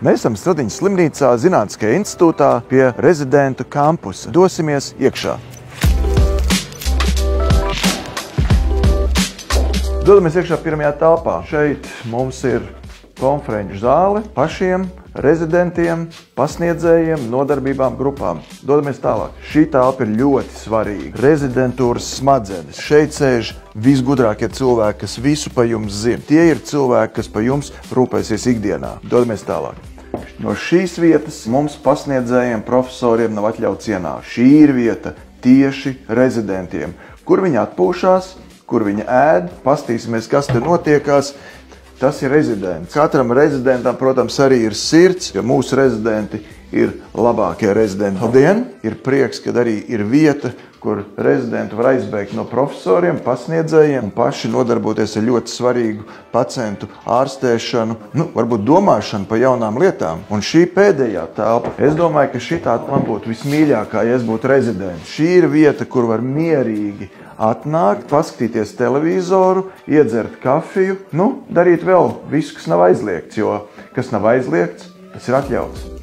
Mēs esam Stradiņas slimnīcā, Zinātniskajā institūtā pie rezidentu kampusa. Dosimies iekšā. Dodamies iekšā pirmajā telpā. Šeit mums ir konferenču zāle pašiem rezidentiem, pasniedzējiem, nodarbībām, grupām. Dodamies tālāk. Šī telpa ir ļoti svarīga. Rezidentūras smadzenes. Šeit sēž visgudrākie cilvēki, kas visu pa jums zina. Tie ir cilvēki, kas pa jums rūpēsies ikdienā. Dodamies tālāk. No šīs vietas mums pasniedzējiem, profesoriem nav atļauts ienākt. Šī ir vieta tieši rezidentiem, kur viņi atpūšās, kur viņi ēd, pastīsimies, kas te notiekās. Tas ir rezidents. Katram rezidentam, protams, arī ir sirds, jo mūsu rezidenti ir labākie rezidenti. Labdien! Ir prieks, ka arī ir vieta, kur rezidenti var aizbēgt no profesoriem, pasniedzējiem un paši nodarboties ar ļoti svarīgu pacientu ārstēšanu, varbūt domāšanu pa jaunām lietām. Un šī pēdējā telpa, es domāju, ka šitā man būtu vismīļākā, ja es būtu rezidents. Šī ir vieta, kur var mierīgi atnākt, paskatīties televizoru, iedzert kafiju, darīt vēl visu, kas nav aizliegts, jo kas nav aizliegts, tas ir atļauts.